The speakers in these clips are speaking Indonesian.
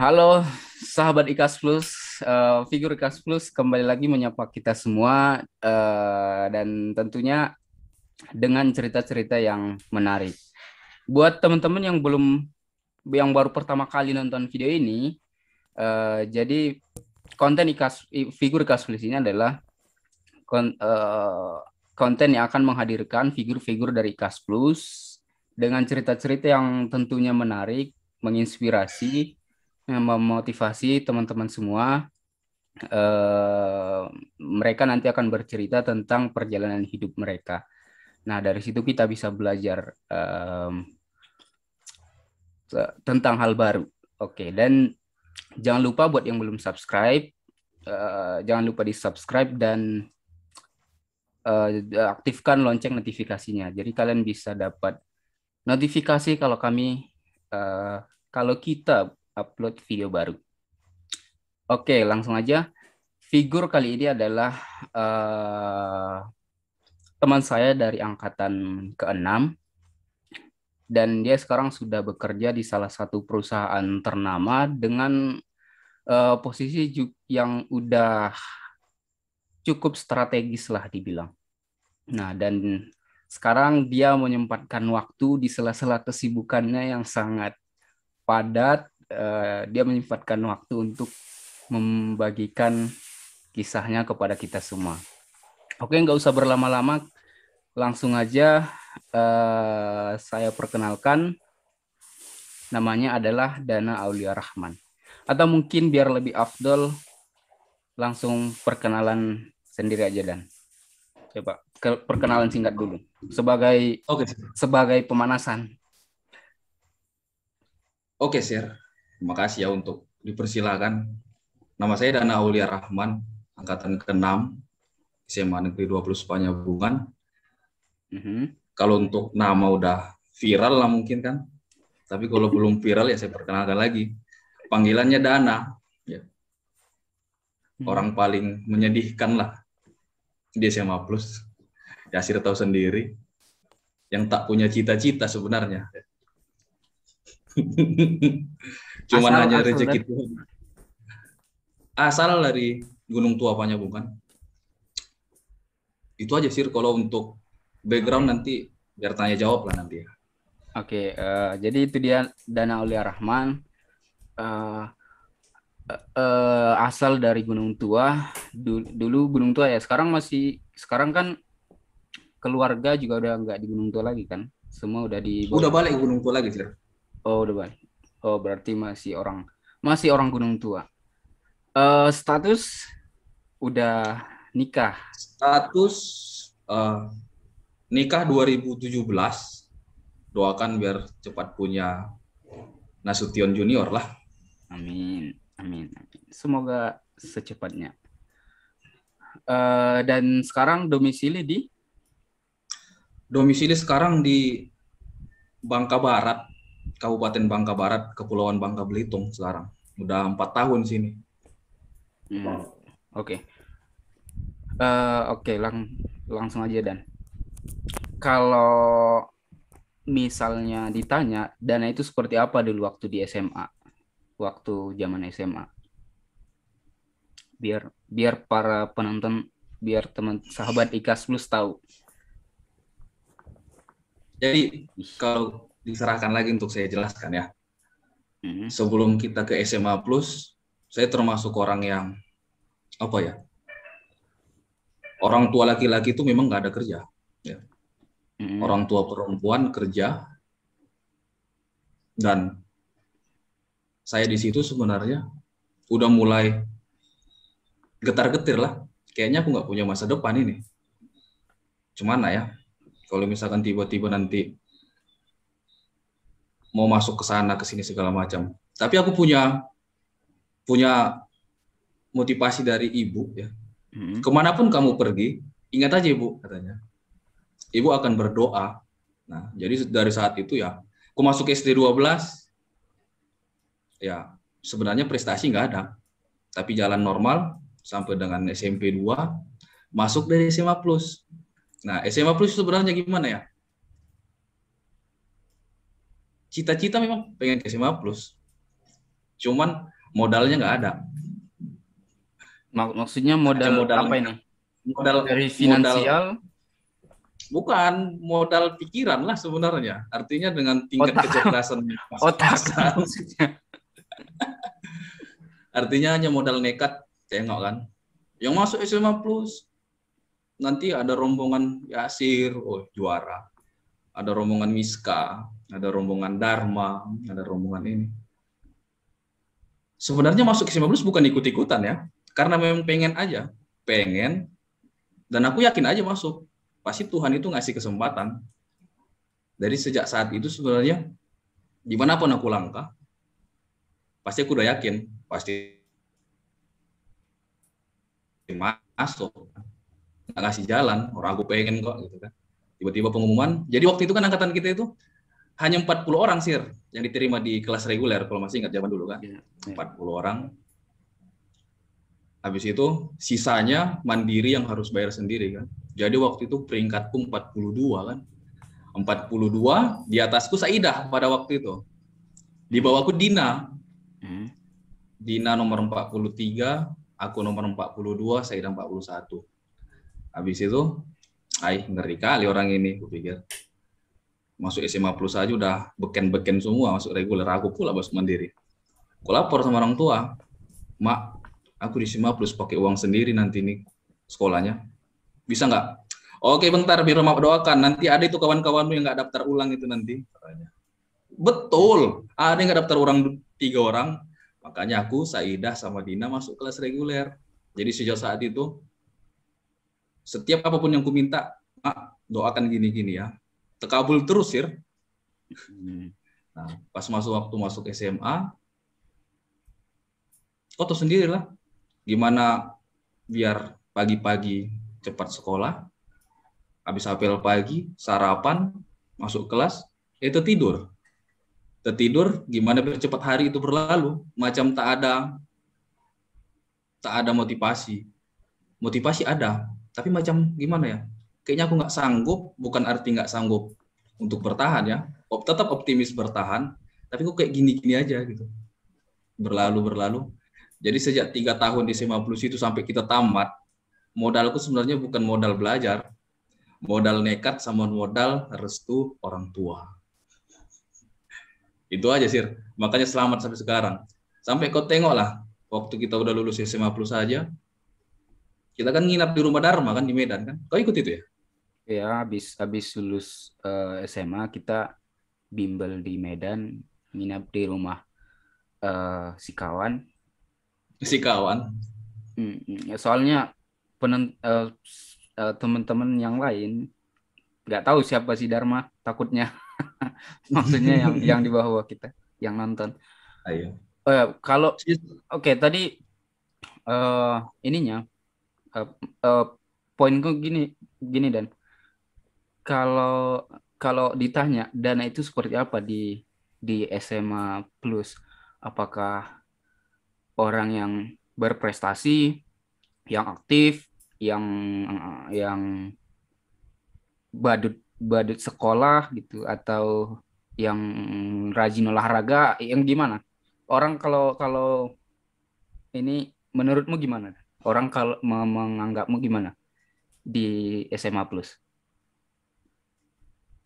Halo, sahabat Ikas Plus, figur Ikas Plus kembali lagi menyapa kita semua dan tentunya dengan cerita-cerita yang menarik. Buat teman-teman yang baru pertama kali nonton video ini, jadi figur Ikas Plus ini adalah kon- eh, konten yang akan menghadirkan figur-figur dari Ikas Plus dengan cerita-cerita yang tentunya menarik, menginspirasi, yang memotivasi teman-teman semua. Mereka nanti akan bercerita tentang perjalanan hidup mereka. Nah, dari situ kita bisa belajar tentang hal baru. Oke, dan jangan lupa buat yang belum subscribe, jangan lupa di subscribe dan aktifkan lonceng notifikasinya. Jadi kalian bisa dapat notifikasi eh, kalau kita upload video baru. Oke, langsung aja. Figur kali ini adalah eh, teman saya dari angkatan ke-6 dan dia sekarang sudah bekerja di salah satu perusahaan ternama dengan posisi yang udah cukup strategis lah dibilang. Nah, dan sekarang dia menyempatkan waktu di sela-sela kesibukannya yang sangat padat. Dia menyempatkan waktu untuk membagikan kisahnya kepada kita semua. Oke, nggak usah berlama-lama, langsung aja saya perkenalkan, namanya adalah Dana Aulia Rahman. Atau mungkin biar lebih afdol, langsung perkenalan sendiri aja Dan. Coba perkenalan singkat dulu sebagai Oke, sebagai pemanasan. oke, Sir. Terima kasih ya untuk dipersilakan. Nama saya Dana Aulia Rahman, angkatan ke-6, SMA Negeri 20 Panyabungan. Mhm. Kalau untuk nama udah viral lah mungkin kan. Tapi kalau belum viral ya saya perkenalkan lagi. Panggilannya Dana. Ya, Mhm. orang paling menyedihkan lah di SMA Plus. Ya, Sir tahu sendiri. Yang tak punya cita-cita sebenarnya. Cuman Asal hanya asal rezeki dan Tuhan. Asal dari Gunung Tua Panyabungan. Itu aja sih kalau untuk background Oke. nanti biar tanya jawab lah nanti ya. Oke, jadi itu dia Dana Aulia Rahman, eh, asal dari Gunung Tua. Dulu Gunung Tua ya, sekarang kan keluarga juga udah nggak di Gunung Tua lagi kan, semua udah dibawa. Udah balik Gunung Tua lagi sih. Oh, udah balik. Oh, berarti masih orang Gunung Tua. Status udah nikah. Status uh, nikah 2017. Doakan biar cepat punya Nasution Junior lah. Amin, amin, amin. Semoga secepatnya. Dan sekarang domisili di. Domisili sekarang di Bangka Barat, Kabupaten Bangka Barat, Kepulauan Bangka Belitung sekarang. Udah 4 tahun sini. Oke. Oke, langsung aja Dan. Kalau misalnya ditanya Dana itu seperti apa dulu waktu di SMA, waktu zaman SMA, biar biar para penonton, biar teman sahabat Ikas Plus tahu. Jadi Ih. kalau diserahkan lagi untuk saya jelaskan ya. Hmm. Sebelum kita ke SMA Plus, saya termasuk orang yang apa ya? Orang tua laki-laki itu memang nggak ada kerja. Ya. Hmm. Orang tua perempuan kerja, dan saya di situ sebenarnya udah mulai getar-getir lah. Kayaknya aku nggak punya masa depan ini. Cuman lah ya, kalau misalkan tiba-tiba nanti mau masuk ke sana ke sini segala macam. Tapi aku punya punya motivasi dari ibu ya. Hmm. Kemanapun kamu pergi, ingat aja ibu katanya. Ibu akan berdoa. Nah, jadi dari saat itu ya, aku masuk SD 12, ya sebenarnya prestasi nggak ada. Tapi jalan normal sampai dengan SMP 2, masuk dari SMA Plus. Nah, SMA Plus sebenarnya gimana ya? Cita-cita memang pengen ke SMA Plus. cuman modalnya nggak ada. Maksudnya modal apa ini? Modal Dari finansial? Bukan, modal pikiran lah sebenarnya. Artinya dengan tingkat kecerdasan otak. Artinya hanya modal nekat, tengok kan. Yang masuk SMA Plus, nanti ada rombongan Yasir, oh juara. Ada rombongan Miska, ada rombongan Dharma, ada rombongan ini. Sebenarnya masuk SMA Plus bukan ikut-ikutan ya. Karena memang pengen aja. Pengen, dan aku yakin aja masuk. Pasti Tuhan itu ngasih kesempatan. Dari sejak saat itu sebenarnya dimanapun aku langkah, pasti aku udah yakin pasti masuk. Nggak kasih jalan, orang aku pengen kok gitu kan. Tiba-tiba pengumuman. Jadi waktu itu kan angkatan kita itu hanya 40 orang sir yang diterima di kelas reguler, kalau masih ingat zaman dulu kan. 40 orang. Habis itu sisanya mandiri yang harus bayar sendiri kan. Jadi waktu itu peringkatku 42 kan. 42, di atasku Saidah pada waktu itu. Di bawahku Dina. Dina nomor 43, aku nomor 42, Saidah 41. Habis itu, ngeri kali orang ini, aku pikir. Masuk SMA Plus aja udah beken-beken semua, masuk reguler. Aku pula masuk mandiri. Aku lapor sama orang tua, Mak, aku di SMA Plus pakai uang sendiri nanti nih sekolahnya. Bisa nggak? Oke bentar, biar Mak doakan. Nanti ada itu kawan-kawanmu yang nggak daftar ulang itu nanti. Betul, ada yang nggak daftar ulang 3 orang. Makanya aku, Saidah, sama Dina masuk kelas reguler. Jadi sejak saat itu, setiap apapun yang ku minta, Mak, doakan gini-gini ya. Terkabul terus, Sir. Nah, pas waktu masuk SMA, kau tahu sendirilah gimana biar pagi-pagi cepat sekolah, habis apel pagi, sarapan, masuk kelas, itu tidur. Tertidur, gimana biar cepat hari itu berlalu, macam tak ada motivasi. Motivasi ada, tapi macam gimana ya? Kayaknya aku nggak sanggup, bukan arti nggak sanggup untuk bertahan ya. Tetap optimis bertahan, tapi kok kayak gini-gini aja gitu. Berlalu. Jadi sejak 3 tahun di SMA Plus itu sampai kita tamat, modalku sebenarnya bukan modal belajar, modal nekat sama modal restu orang tua. Itu aja Sir, makanya selamat sampai sekarang. Sampai kau tengok lah, waktu kita udah lulus SMA Plus aja, kita kan nginap di rumah Dharma kan di Medan kan. Kau ikut itu ya? Ya, habis lulus SMA kita bimbel di Medan, nginap di rumah si kawan. Ya, soalnya teman-teman yang lain nggak tahu siapa si Dharma, takutnya maksudnya yang di bawah kita yang nonton. Ayo. Kalau tadi ininya poinku gini Dan, kalau ditanya dana itu seperti apa di SMA Plus, apakah orang yang berprestasi, yang aktif, yang badut sekolah gitu, atau yang rajin olahraga, yang gimana? Orang kalau ini menurutmu gimana? Orang kalau menganggapmu gimana di SMA Plus?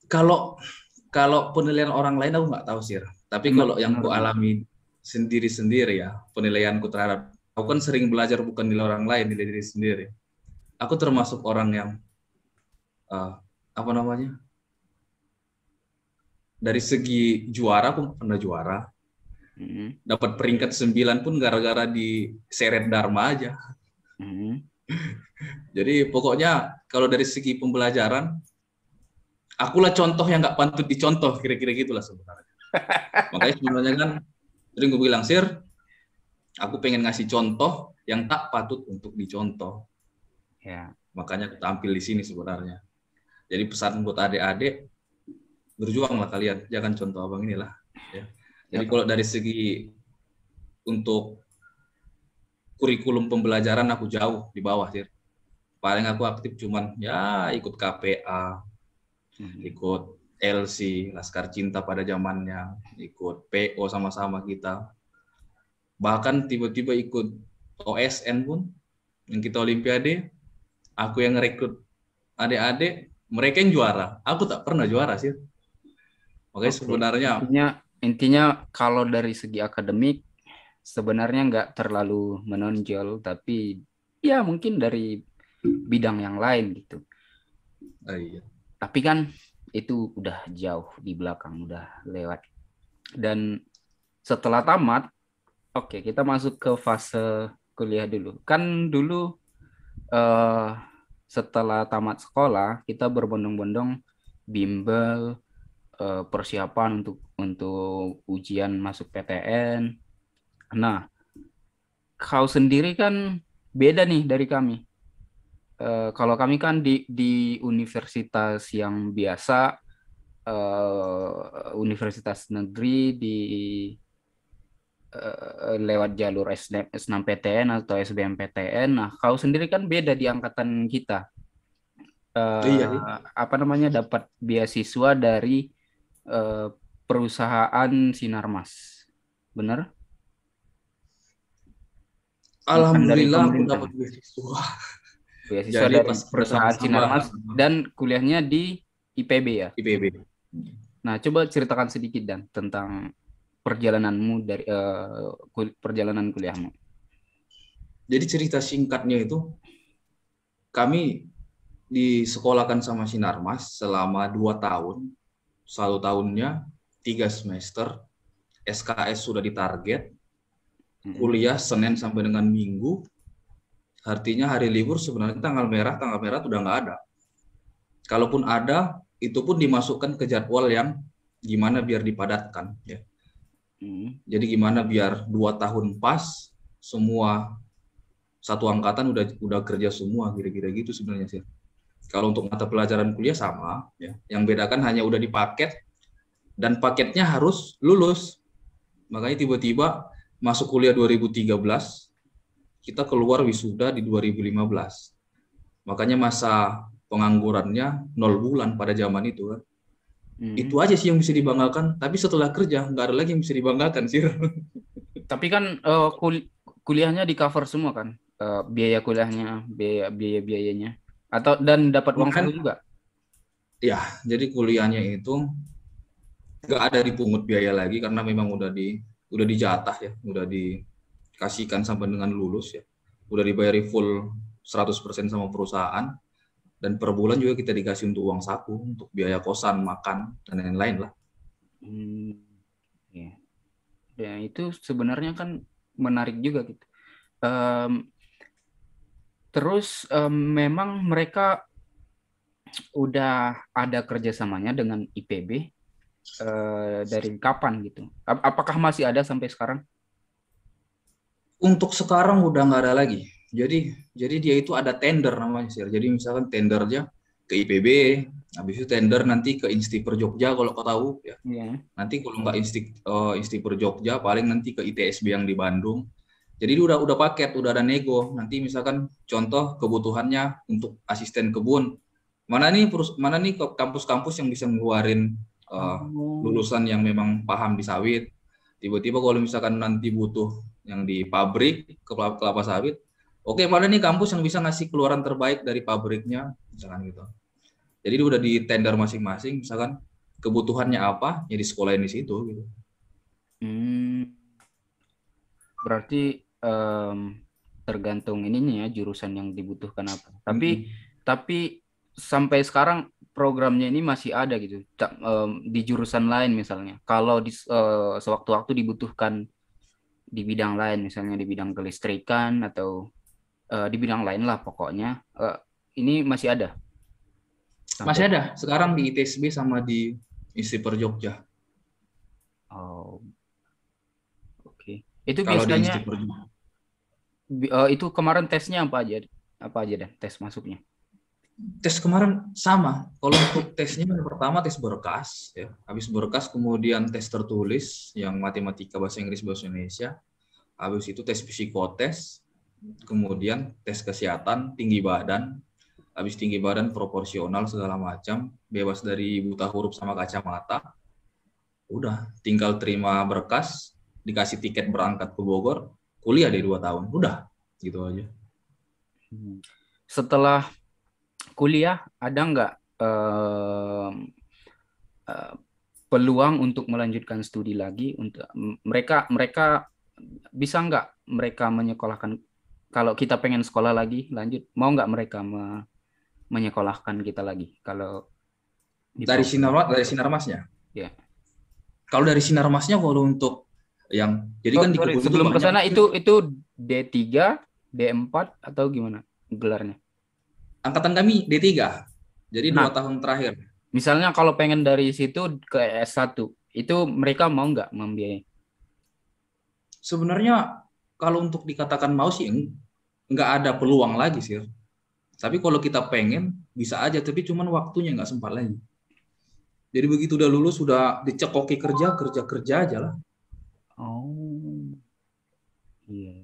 Kalau penilaian orang lain aku nggak tahu sih. Tapi kalau yang ku alami sendiri-sendiri ya, penilaianku terhadap, aku kan sering belajar bukan nilai orang lain, nilai diri sendiri. Aku termasuk orang yang dari segi juara aku pernah juara. Dapat peringkat 9 pun gara-gara di seret Dharma aja. Jadi pokoknya kalau dari segi pembelajaran, akulah contoh yang nggak patut dicontoh, kira-kira gitulah sebenarnya. Makanya sebenarnya kan sering gue bilang, Sir, aku pengen ngasih contoh yang tak patut untuk dicontoh. Ya. Makanya aku tampil di sini sebenarnya. Jadi pesan buat adik-adik, berjuanglah kalian, jangan contoh abang inilah. Ya. Jadi kalau dari segi untuk kurikulum pembelajaran aku jauh di bawah, Sir. Paling aku aktif cuman ya ikut KPA, ikut LC, Laskar Cinta pada zamannya, ikut PO sama-sama kita. Bahkan tiba-tiba ikut OSN pun, yang kita Olimpiade, aku yang ngerekrut adik-adik, mereka yang juara. Aku tak pernah juara sih. Makanya Oke. sebenarnya Intinya kalau dari segi akademik sebenarnya nggak terlalu menonjol, tapi ya mungkin dari bidang yang lain gitu. iya. Tapi kan itu udah jauh di belakang, udah lewat. Dan setelah tamat, oke, kita masuk ke fase kuliah dulu. Kan dulu eh, setelah tamat sekolah, kita berbondong-bondong bimbel, persiapan untuk ujian masuk PTN. Nah, kau sendiri kan beda nih dari kami. Kalau kami kan di universitas yang biasa, universitas negeri di lewat jalur S6PTN atau SBMPTN. Nah, kau sendiri kan beda di angkatan kita. Iya sih. Apa namanya, dapat beasiswa dari eh, perusahaan Sinarmas. Benar? Bukan dari Alhamdulillah aku pemerintah. dapat beasiswa. Beasiswa Jadi dari pas kita perusahaan sama-sama Sinarmas dan kuliahnya di IPB ya. IPB. Nah, coba ceritakan sedikit dan tentang perjalananmu dari perjalanan kuliahmu. Jadi cerita singkatnya itu, kami disekolahkan sama Sinarmas selama 2 tahun. 1 tahunnya 3 semester. SKS sudah ditarget. Kuliah Senin sampai dengan Minggu. Artinya hari libur sebenarnya tanggal merah udah nggak ada. Kalaupun ada, itu pun dimasukkan ke jadwal yang gimana biar dipadatkan. Ya. Jadi gimana biar 2 tahun pas, semua satu angkatan udah kerja semua, kira-kira gitu sebenarnya sih. Kalau untuk mata pelajaran kuliah sama, ya. Yang bedakan hanya udah dipaket dan paketnya harus lulus. Makanya tiba-tiba masuk kuliah 2013, kita keluar wisuda di 2015. Makanya masa penganggurannya 0 bulan pada zaman itu kan. Itu aja sih yang bisa dibanggakan, tapi setelah kerja nggak ada lagi yang bisa dibanggakan sih. Tapi kan kuliahnya di cover semua kan? Biaya kuliahnya, biayanya. Atau dan dapat uang saku juga? Ya, jadi kuliahnya itu nggak ada dipungut biaya lagi karena memang udah dijatah ya, udah dikasihkan sampai dengan lulus ya. Udah dibayari full 100% sama perusahaan, dan per bulan juga kita dikasih untuk uang saku, untuk biaya kosan, makan, dan lain-lain lah. Ya. Ya, itu sebenarnya kan menarik juga gitu. Terus memang mereka udah ada kerjasamanya dengan IPB dari kapan gitu? Apakah masih ada sampai sekarang? Untuk sekarang udah nggak ada lagi. Jadi dia itu ada tender namanya sih. Jadi misalkan tendernya ke IPB, habis itu tender nanti ke Instiper Jogja kalau kau tahu ya. Yeah. Nanti kalau nggak Instiper Jogja, paling nanti ke ITSB yang di Bandung. Jadi udah paket, udah ada nego. Nanti misalkan contoh kebutuhannya untuk asisten kebun, mana nih kampus-kampus yang bisa ngeluarin lulusan yang memang paham di sawit. Tiba-tiba kalau misalkan nanti butuh yang di pabrik kelapa sawit, oke, mana nih kampus yang bisa ngasih keluaran terbaik dari pabriknya, misalkan gitu. Jadi udah di tender masing-masing, misalkan kebutuhannya apa, ya di sekolahin di situ gitu. Berarti tergantung ininya ya, jurusan yang dibutuhkan apa. Tapi sampai sekarang programnya ini masih ada gitu di jurusan lain misalnya. Kalau sewaktu-waktu dibutuhkan di bidang lain, misalnya di bidang kelistrikan atau di bidang lain lah pokoknya, ini masih ada. Masih ada sekarang di ITSB sama di Instiper Jogja. Oh, oke. Itu kalau biasanya di itu kemarin tesnya apa aja? Apa aja deh tes masuknya? Tes kemarin sama. Kalau untuk tesnya yang pertama tes berkas, ya. Habis berkas kemudian tes tertulis yang matematika, bahasa Inggris, bahasa Indonesia. Habis itu tes psikotes, kemudian tes kesehatan, tinggi badan. Habis tinggi badan proporsional segala macam, bebas dari buta huruf sama kacamata. Udah, tinggal terima berkas dikasih tiket berangkat ke Bogor, kuliah deh 2 tahun, udah gitu aja. Setelah kuliah ada nggak eh, eh, peluang untuk melanjutkan studi lagi untuk mereka mereka bisa nggak mereka menyekolahkan kalau kita pengen sekolah lagi lanjut mau nggak mereka menyekolahkan kita lagi kalau di program Dari sinar masnya. ya. Kalau dari sinar masnya, kalau untuk yang jadi Oh, kan di sorry, kebun itu sebelum ke banyak sana itu D3, D4 atau gimana gelarnya? angkatan kami D3. Jadi Nah, 2 tahun terakhir. misalnya kalau pengen dari situ ke S1, itu mereka mau nggak membiayai? Sebenarnya kalau untuk dikatakan mau sih nggak ada peluang lagi sih. Tapi kalau kita pengen bisa aja, tapi cuman waktunya nggak sempat lagi. Jadi begitu udah lulus, sudah dicekoki kerja aja lah. Oh, iya.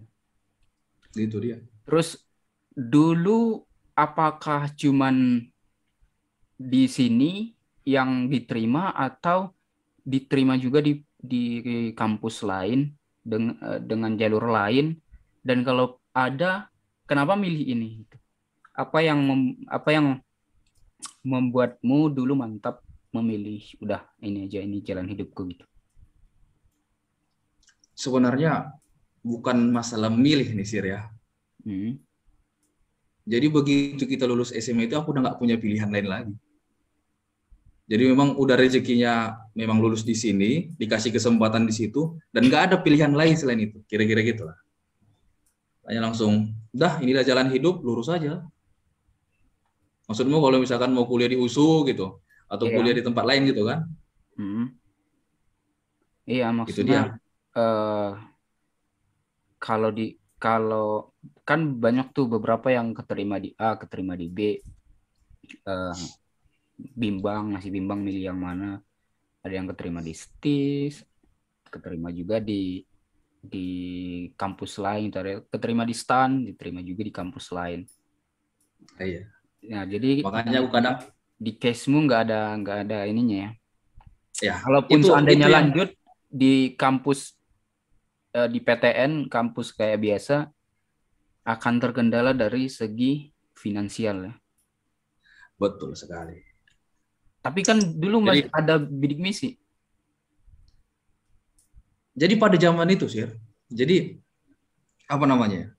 Gitu dia. Terus dulu apakah cuman di sini yang diterima atau diterima juga di kampus lain dengan jalur lain? Dan kalau ada, kenapa milih ini? Apa yang membuatmu dulu mantap memilih udah ini aja ini jalan hidupku gitu? Sebenarnya bukan masalah milih nih Sir ya. Hmm. Jadi begitu kita lulus SMA itu aku udah nggak punya pilihan lain lagi. Jadi memang udah rezekinya memang lulus di sini, dikasih kesempatan di situ, dan nggak ada pilihan lain selain itu. Kira-kira gitu lah. Hanya langsung, dah inilah jalan hidup, lurus aja. Maksudmu kalau misalkan mau kuliah di USU gitu, atau Iya. kuliah di tempat lain gitu kan? Hmm. Iya, Itu maksudnya dia. eh kalau kan banyak tuh beberapa yang keterima di A, keterima di B, eh, masih bimbang milih yang mana. Ada yang keterima di STIS, keterima juga di kampus lain, keterima di STAN, diterima juga di kampus lain. Iya. Nah, jadi Makanya aku kadang, di case-mu nggak ada ininya ya. ya Kalaupun itu seandainya yang lanjut di kampus di PTN, kampus kayak biasa, akan terkendala dari segi finansial ya. betul sekali. Tapi kan dulu masih Jadi ada bidik misi. pada zaman itu sih, jadi apa namanya?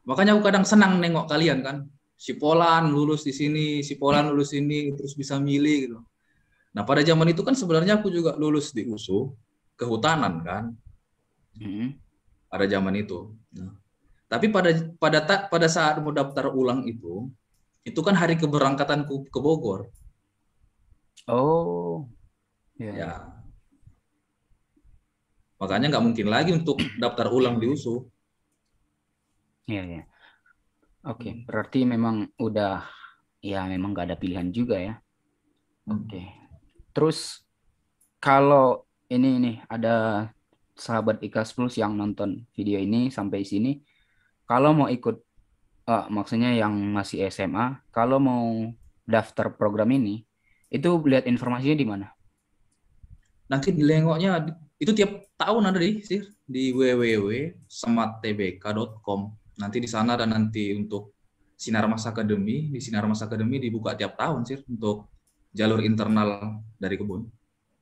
Makanya aku kadang senang nengok kalian kan, si Polan lulus di sini, si Polan lulus ini, terus bisa milih gitu. Nah pada zaman itu kan sebenarnya aku juga lulus di USU kehutanan kan, pada zaman itu. Nah, tapi pada saat mau daftar ulang itu kan hari keberangkatanku ke Bogor. Oh, ya, ya. Ya, makanya nggak mungkin lagi untuk daftar ulang di USU. Ya, ya. Oke, berarti memang udah ya memang nggak ada pilihan juga ya. Oke. Terus kalau ini ada sahabat Ikas Plus yang nonton video ini sampai sini, kalau mau ikut, maksudnya yang masih SMA, kalau mau daftar program ini, itu lihat informasinya di mana? Nanti dilengoknya itu tiap tahun ada di www.semattbk.com. Nanti di sana ada nanti untuk Sinar Mas Academy. Di Sinar Mas Academy dibuka tiap tahun sih untuk jalur internal dari kebun.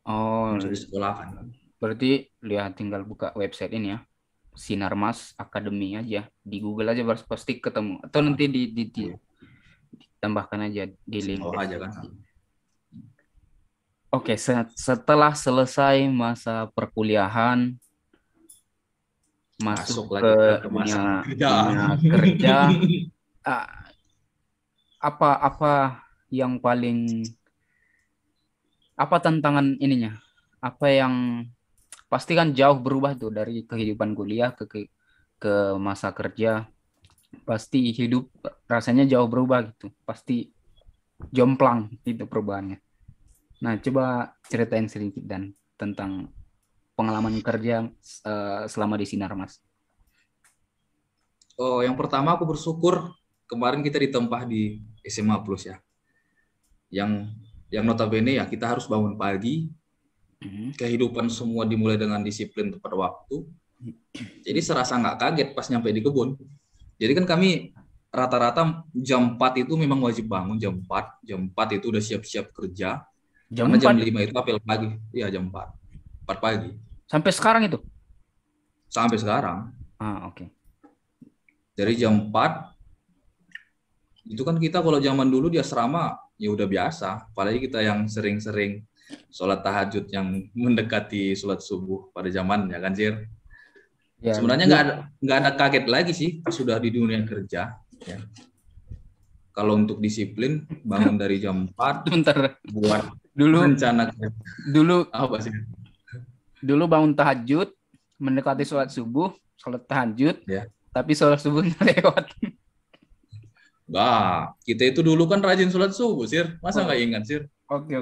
Oh, Masuk di sekolah kan. berarti lihat tinggal buka website ini ya. Sinarmas Academy aja. Di Google aja pasti ketemu. Atau nanti ditambahkan aja di link. Oh aja kan. Oke, setelah selesai masa perkuliahan, masuk ke dunia kerja, apa yang apa tantangan ininya? Apa yang pasti kan jauh berubah tuh dari kehidupan kuliah ke masa kerja. Pasti hidup rasanya jauh berubah gitu. Pasti jomplang itu perubahannya. Nah, coba ceritain sedikit dan tentang pengalaman kerja selama di Sinar, Mas. Oh, yang pertama aku bersyukur kemarin kita ditempah di SMA Plus ya. Yang notabene ya kita harus bangun pagi. Kehidupan semua dimulai dengan disiplin tepat waktu. Jadi serasa nggak kaget pas nyampe di kebun. Jadi kan kami rata-rata jam 4 itu memang wajib bangun jam 4. Jam 4 itu udah siap-siap kerja. Jam Karena jam 4 5 itu apel pagi. Iya jam 4. 4 pagi. sampai sekarang itu. Sampai sekarang. Oke. Dari jam 4 itu kan kita kalau zaman dulu di asrama ya udah biasa. Apalagi kita yang sering-sering sholat tahajud yang mendekati sholat subuh pada zamannya kan Sir. Ya, Sebenarnya nggak ada kaget lagi sih sudah di dunia kerja. Ya. Kalau untuk disiplin bangun dari jam 4 bentar. buat Dulu rencana dulu apa sih? dulu bangun tahajud, mendekati sholat subuh, sholat tahajud, Ya. tapi sholat subuhnya lewat. Nah, kita itu dulu kan rajin sholat subuh, Sir. Masa nggak ingat, Sir? Oke,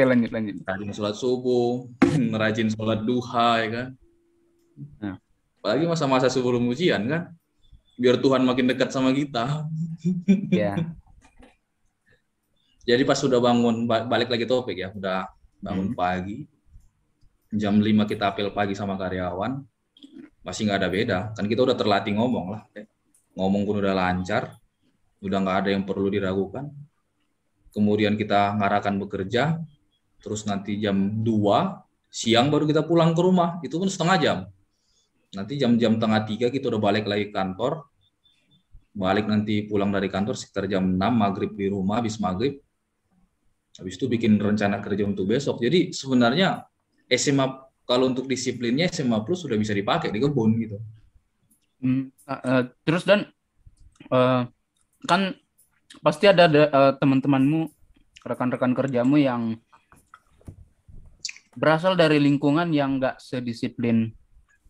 lanjut. Rajin sholat subuh, rajin sholat duha, ya kan? Nah. Apalagi masa-masa sebelum ujian, kan? Biar Tuhan makin dekat sama kita. Ya. Jadi pas sudah bangun, balik lagi topik ya, udah bangun pagi, jam 5 kita apel pagi sama karyawan, masih nggak ada beda. Kan kita udah terlatih ngomong lah. Ngomong pun udah lancar, udah nggak ada yang perlu diragukan. Kemudian kita ngarahkan bekerja, terus nanti jam 2 siang baru kita pulang ke rumah, itu pun setengah jam. Nanti jam-jam tengah 3 kita udah balik lagi ke kantor, balik nanti pulang dari kantor sekitar jam 6, maghrib di rumah, habis maghrib. Habis itu bikin rencana kerja untuk besok. Jadi sebenarnya SMA, kalau untuk disiplinnya SMA Plus sudah bisa dipakai di kebun gitu. Terus Dan, kan pasti ada teman-temanmu, rekan-rekan kerjamu yang berasal dari lingkungan yang nggak sedisiplin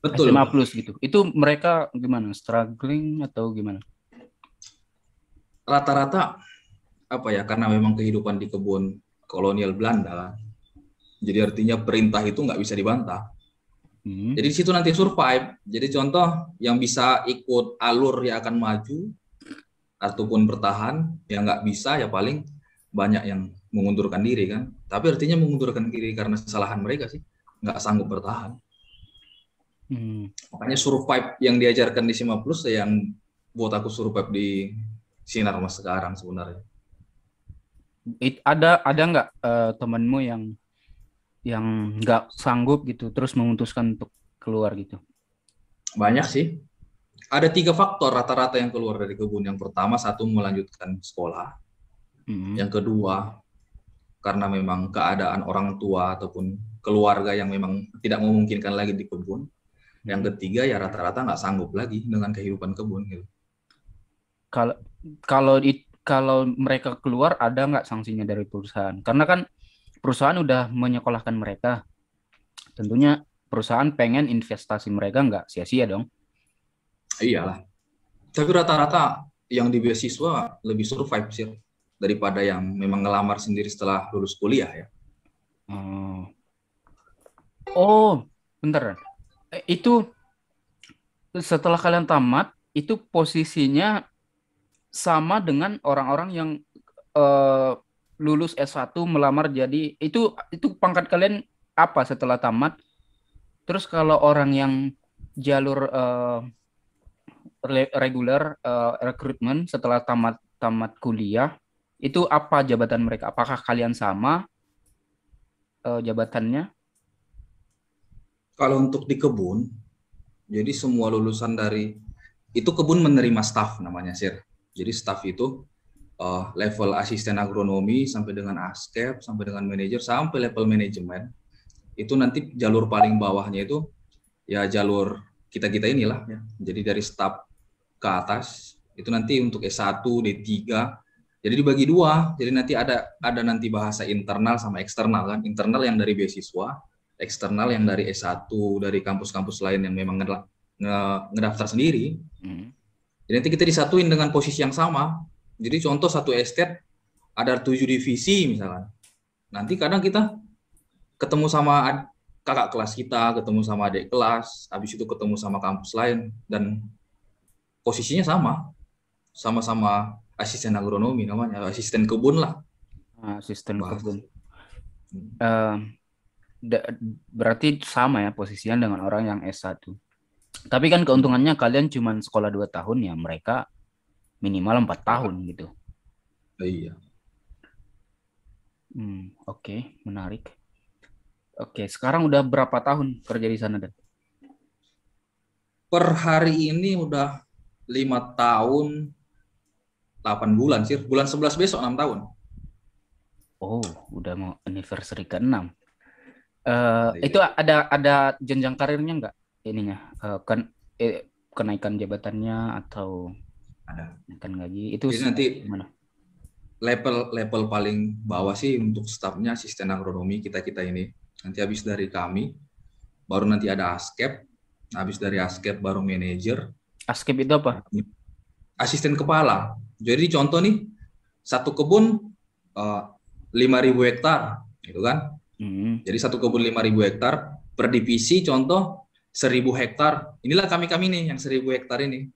Betul. SMA Plus gitu. Itu mereka gimana? Struggling atau gimana? Rata-rata apa ya, karena memang kehidupan di kebun kolonial Belanda, jadi artinya perintah itu nggak bisa dibantah. Jadi di situ nanti survive. Jadi contoh yang bisa ikut alur ya akan maju, ataupun bertahan, yang nggak bisa ya paling banyak yang mengundurkan diri kan. Tapi artinya mengundurkan diri karena kesalahan mereka sih, nggak sanggup bertahan. Makanya survive yang diajarkan di SMA Plus yang buat aku survive di Sinar Mas sekarang sebenarnya. Ada nggak temanmu yang nggak sanggup gitu terus memutuskan untuk keluar gitu? Banyak sih. Ada 3 faktor rata-rata yang keluar dari kebun. Yang pertama, satu melanjutkan sekolah. Yang kedua, karena memang keadaan orang tua ataupun keluarga yang memang tidak memungkinkan lagi di kebun. Yang ketiga ya rata-rata nggak sanggup lagi dengan kehidupan kebun gitu. Kalau mereka keluar, ada nggak sanksinya dari perusahaan? Karena kan perusahaan udah menyekolahkan mereka. Tentunya perusahaan pengen investasi mereka nggak sia-sia dong. Iyalah. Tapi rata-rata yang di beasiswa lebih survive sih daripada yang memang ngelamar sendiri setelah lulus kuliah ya. Oh, bentar. Itu setelah kalian tamat, itu posisinya sama dengan orang-orang yang lulus S1 melamar jadi itu pangkat kalian apa setelah tamat? Terus kalau orang yang jalur reguler rekrutmen setelah tamat kuliah, itu apa jabatan mereka? Apakah kalian sama jabatannya? Kalau untuk di kebun, jadi semua lulusan dari itu kebun menerima staff namanya Sir. Jadi staff itu level asisten agronomi sampai dengan askep, sampai dengan manajer, sampai level manajemen. Itu nanti jalur paling bawahnya itu ya jalur kita-kita inilah ya. Jadi dari staff ke atas itu nanti untuk S1, D3. Jadi dibagi 2. Jadi nanti ada nanti bahasa internal sama eksternal kan. Internal yang dari beasiswa, eksternal yang dari S1 dari kampus-kampus lain yang memang ngedaftar sendiri. Jadi nanti kita disatuin dengan posisi yang sama. Jadi contoh satu estate ada 7 divisi misalkan. Nanti kadang kita ketemu sama kakak kelas kita, ketemu sama adik kelas, habis itu ketemu sama kampus lain dan posisinya sama-sama asisten agronomi namanya, asisten kebun lah. Asisten kebun. Berarti sama ya posisinya dengan orang yang S1. Tapi kan keuntungannya kalian cuma sekolah 2 tahun ya, mereka minimal 4 tahun gitu. Iya. Oke, menarik. Oke, sekarang udah berapa tahun kerja di sana, Dan? Per hari ini udah 5 tahun 8 bulan sih. Bulan 11 besok 6 tahun. Oh, udah mau anniversary ke-6. Itu Iya. ada jenjang karirnya nggak ininya? Kenaikan jabatannya atau Ada. kenaikan gaji itu Jadi nanti gimana? level paling bawah sih untuk stafnya asisten agronomi kita ini. Nanti habis dari kami, baru nanti ada askep. Habis dari askep baru manajer. Askep itu apa? Asisten kepala. Jadi contoh nih, satu kebun 5.000 hektar, gitu kan? Jadi satu kebun 5.000 hektar, per divisi contoh 1.000 hektar. Inilah kami nih yang 1.000 hektar ini.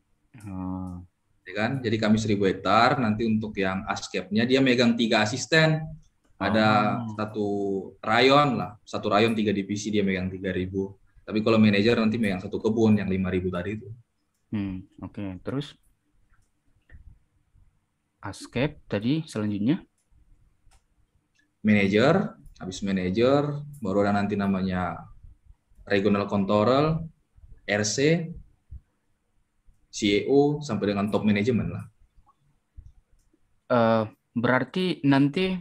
Ya kan? Jadi kami 1.000 hektar, nanti untuk yang askepnya dia megang 3 asisten. Ada satu rayon lah, satu rayon 3 divisi dia megang 3.000. Tapi kalau manajer nanti megang satu kebun yang 5.000 tadi itu. Oke. Terus askep tadi selanjutnya? Manajer, habis manajer baru ada nanti namanya regional control, RC, CEO sampai dengan top manajemen lah. Berarti nanti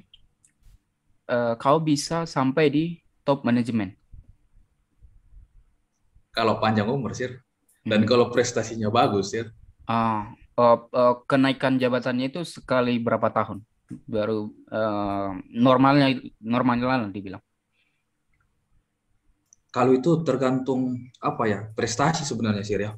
kau bisa sampai di top manajemen. Kalau panjang umur sih, dan kalau prestasinya bagus ya. Kenaikan jabatannya itu sekali berapa tahun? Baru normalnya dibilang. Kalau itu tergantung apa ya, prestasi sebenarnya sih ya.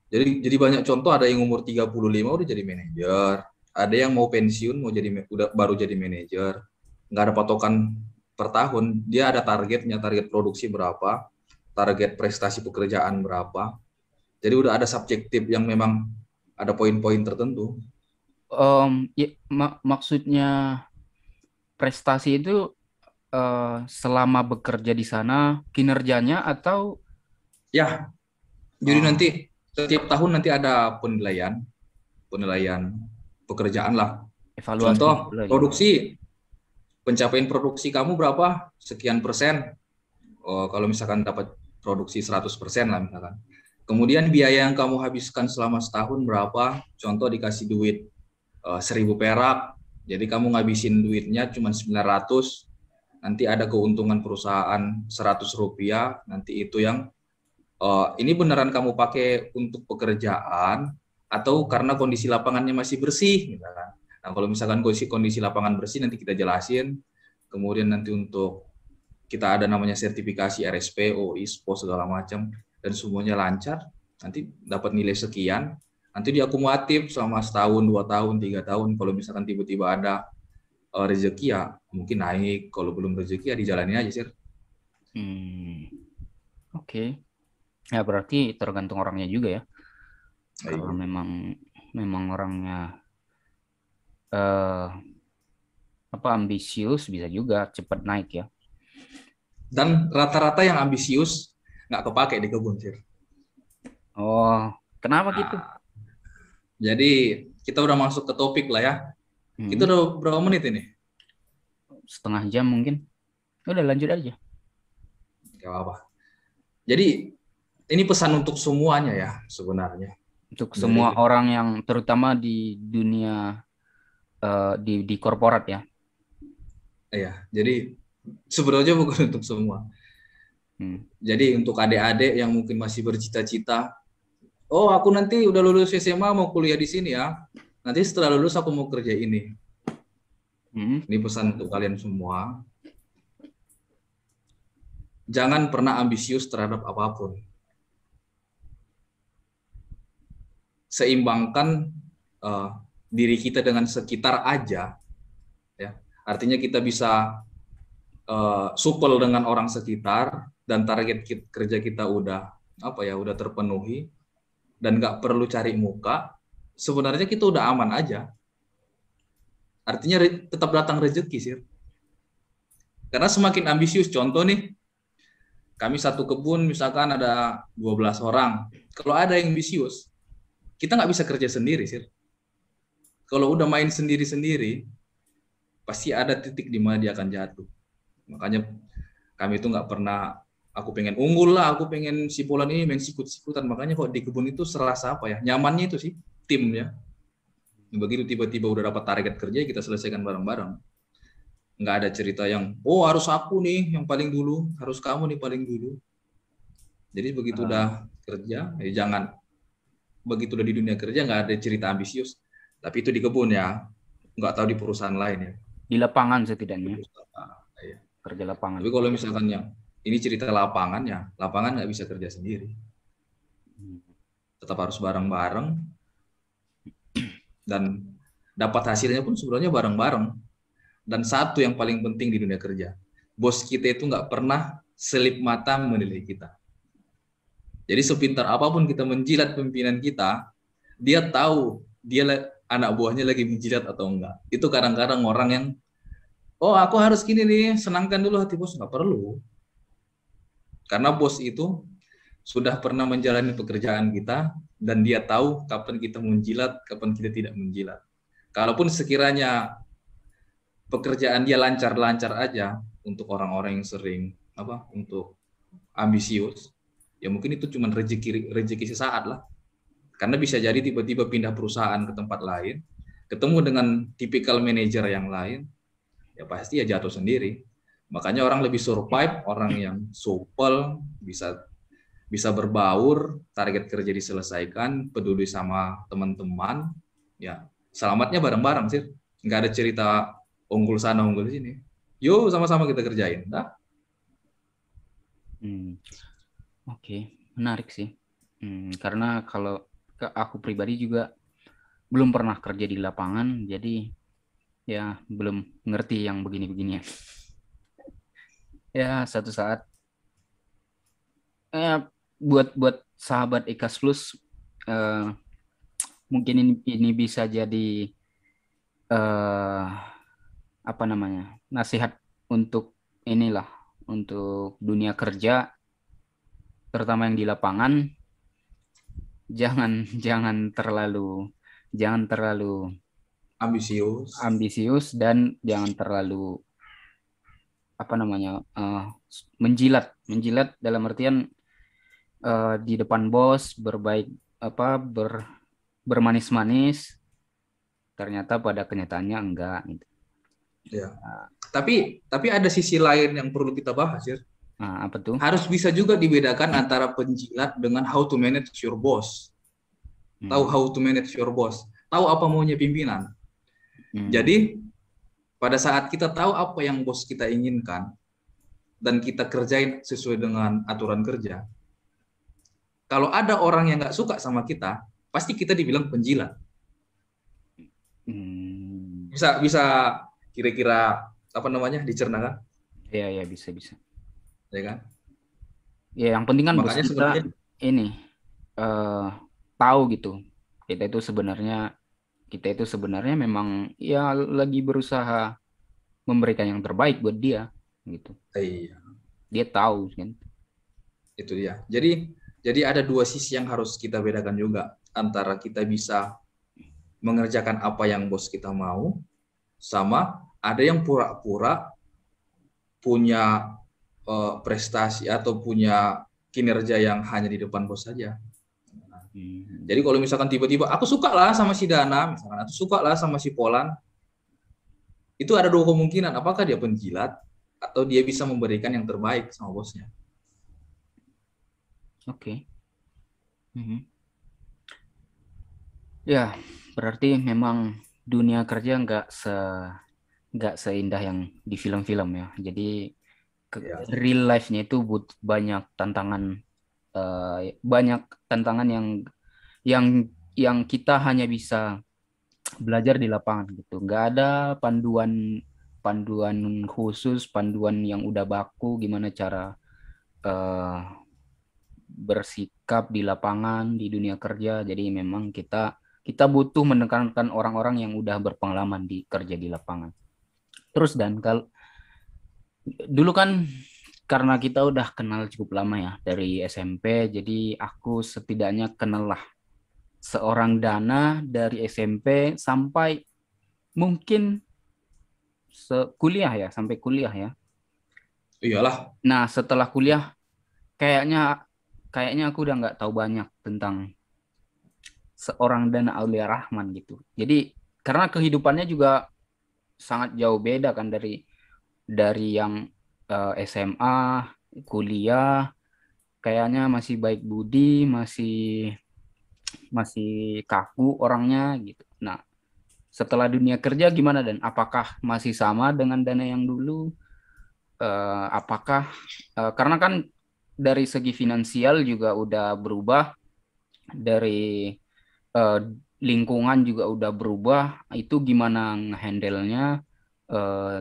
Jadi banyak contoh, ada yang umur 35 udah jadi manajer, ada yang mau pensiun mau jadi baru jadi manajer. Nggak ada patokan per tahun, dia ada targetnya, target produksi berapa, target prestasi pekerjaan berapa. Jadi udah ada subjektif yang memang ada poin-poin tertentu. Maksudnya prestasi itu selama bekerja di sana kinerjanya atau ya, jadi nanti setiap tahun nanti ada penilaian pekerjaan lah. evaluasi Contoh lagi? produksi, pencapaian produksi kamu berapa, sekian persen. Kalau misalkan dapat produksi 100% lah misalkan. Kemudian biaya yang kamu habiskan selama setahun berapa, contoh dikasih duit 1.000 perak, jadi kamu ngabisin duitnya cuma 900, nanti ada keuntungan perusahaan 100 rupiah, nanti itu yang ini beneran kamu pakai untuk pekerjaan atau karena kondisi lapangannya masih bersih misalkan. Nah, kalau misalkan kondisi lapangan bersih nanti kita jelasin. Kemudian nanti untuk kita ada namanya sertifikasi RSPO, ISPO segala macam, dan semuanya lancar, nanti dapat nilai sekian, nanti diakumulatif selama setahun, 2 tahun, 3 tahun. Kalau misalkan tiba-tiba ada rezeki ya mungkin naik, kalau belum rezeki ya dijalani aja sih. Oke. Ya berarti tergantung orangnya juga ya. Kalau memang orangnya ambisius, bisa juga cepat naik ya. Dan rata-rata yang ambisius nggak kepake di kebun sih. Oh, kenapa gitu? Jadi kita udah masuk ke topik lah ya. Kita udah berapa menit ini? Setengah jam mungkin. Udah lanjut aja. Gak apa-apa. Jadi ini pesan untuk semuanya ya sebenarnya. Untuk semua orang yang terutama di dunia di korporat ya. Iya, jadi sebenarnya bukan untuk semua. Jadi untuk adik-adik yang mungkin masih bercita-cita, oh aku nanti udah lulus SMA mau kuliah di sini ya. Nanti setelah lulus aku mau kerja ini. Ini pesan untuk kalian semua. Jangan pernah ambisius terhadap apapun. Seimbangkan diri kita dengan sekitar aja. Ya. Artinya kita bisa supel dengan orang sekitar dan target kerja kita udah terpenuhi dan nggak perlu cari muka, sebenarnya kita udah aman aja. Artinya tetap datang rezeki sih. Karena semakin ambisius, contoh nih, Kami satu kebun misalkan ada 12 orang. Kalau ada yang ambisius, kita nggak bisa kerja sendiri sih. Kalau udah main sendiri-sendiri, pasti ada titik di mana dia akan jatuh. Makanya kami itu nggak pernah, aku pengen unggul lah, aku pengen si Polan ini main sikut-sikutan. Makanya kok di kebun itu serasa apa ya, nyamannya itu sih, tim ya. Begitu tiba-tiba udah dapat target kerja, kita selesaikan bareng-bareng. Nggak ada cerita yang, oh harus aku nih yang paling dulu, harus kamu nih paling dulu. Jadi begitu udah kerja, ya jangan, begitu udah di dunia kerja nggak ada cerita ambisius. Tapi itu di kebun ya, nggak tahu di perusahaan lain ya. Di lapangan setidaknya. Iya. Kerja lapangan. Tapi kalau misalkan yang ini cerita lapangan ya, lapangan nggak bisa kerja sendiri. Tetap harus bareng-bareng dan dapat hasilnya pun sebenarnya bareng-bareng. Dan satu yang paling penting di dunia kerja, bos kita itu nggak pernah selip mata menilai kita. Jadi sepintar apapun kita menjilat pimpinan kita, dia tahu dia anak buahnya lagi menjilat atau enggak. Itu kadang-kadang orang yang, oh aku harus gini nih, senangkan dulu hati bos. Nggak perlu. Karena bos itu sudah pernah menjalani pekerjaan kita, dan dia tahu kapan kita menjilat, kapan kita tidak menjilat. Kalaupun sekiranya pekerjaan dia lancar-lancar aja, untuk orang-orang yang sering untuk ambisius, ya mungkin itu cuma rezeki sesaat lah. Karena bisa jadi tiba-tiba pindah perusahaan ke tempat lain, ketemu dengan tipikal manajer yang lain, ya pasti ya jatuh sendiri. Makanya orang lebih survive, orang yang supel, bisa berbaur, target kerja diselesaikan, peduli sama teman-teman, ya selamatnya bareng-bareng sih. Nggak ada cerita unggul sana, unggul sini. Yuk sama-sama kita kerjain. Nah? Oke, menarik sih. Karena kalau aku pribadi juga belum pernah kerja di lapangan, jadi ya belum ngerti yang begini-begini. Ya satu saat buat sahabat Ikas Plus, mungkin ini bisa jadi apa namanya, nasihat untuk inilah, untuk dunia kerja, terutama yang di lapangan. Jangan terlalu ambisius dan jangan terlalu apa namanya, menjilat dalam artian di depan bos bermanis-manis, ternyata pada kenyataannya enggak gitu. Ya. Tapi ada sisi lain yang perlu kita bahas ya. Nah, apa tuh? Harus bisa juga dibedakan antara penjilat dengan how to manage your boss. Tahu how to manage your boss, tahu apa maunya pimpinan. Jadi pada saat kita tahu apa yang bos kita inginkan dan kita kerjain sesuai dengan aturan kerja, kalau ada orang yang nggak suka sama kita, pasti kita dibilang penjilat. Bisa kira-kira apa namanya dicerna kan? Iya bisa. Ya kan? Ya yang penting kan bos kita sebenarnya ini tahu gitu. Kita itu sebenarnya memang ya lagi berusaha memberikan yang terbaik buat dia gitu. Iya. Dia tahu kan. Itu dia. Jadi ada dua sisi yang harus kita bedakan juga, antara kita bisa mengerjakan apa yang bos kita mau, sama ada yang pura-pura punya prestasi atau punya kinerja yang hanya di depan bos saja. Jadi kalau misalkan tiba-tiba aku suka lah sama si Dana, misalkan aku suka lah sama si Polan, itu ada dua kemungkinan, apakah dia penjilat atau dia bisa memberikan yang terbaik sama bosnya. Oke. Ya, berarti memang dunia kerja nggak seindah yang di film-film ya. Jadi real life-nya itu banyak tantangan yang kita hanya bisa belajar di lapangan gitu. Nggak ada panduan khusus, panduan yang udah baku gimana cara bersikap di lapangan di dunia kerja. Jadi memang kita butuh menekankan orang-orang yang udah berpengalaman di kerja di lapangan. Terus dan kalau dulu kan karena kita udah kenal cukup lama ya dari SMP, jadi aku setidaknya kenal lah seorang Dana dari SMP sampai mungkin kuliah ya, sampai kuliah ya. Iyalah. Nah, setelah kuliah kayaknya kayaknya aku udah nggak tahu banyak tentang seorang Dana Aulia Rahman gitu. Jadi karena kehidupannya juga sangat jauh beda kan dari yang SMA, kuliah, kayaknya masih baik budi, masih masih kaku orangnya gitu. Nah, setelah dunia kerja gimana dan apakah masih sama dengan Dana yang dulu? Apakah karena kan dari segi finansial juga udah berubah, dari eh, lingkungan juga udah berubah. Itu gimana ngehandle-nya, eh,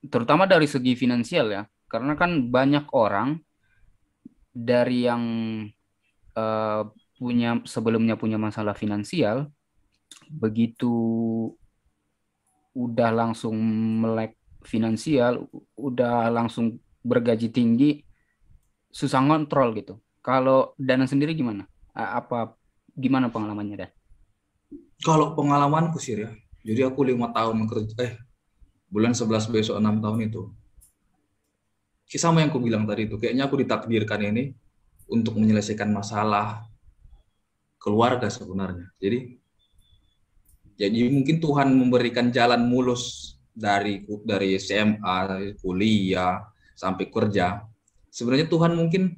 terutama dari segi finansial ya. Karena kan banyak orang dari yang eh, sebelumnya punya masalah finansial, begitu udah langsung melek finansial, udah langsung bergaji tinggi, susah ngontrol gitu. Kalau Dana sendiri gimana? Apa gimana pengalamannya Dan? Kalau pengalamanku sih ya, jadi aku 5 tahun kerja, bulan 11 besok 6 tahun itu. Sama yang aku bilang tadi itu, kayaknya aku ditakdirkan ini untuk menyelesaikan masalah keluarga sebenarnya. Jadi mungkin Tuhan memberikan jalan mulus dari SMA, kuliah sampai kerja. Sebenarnya Tuhan mungkin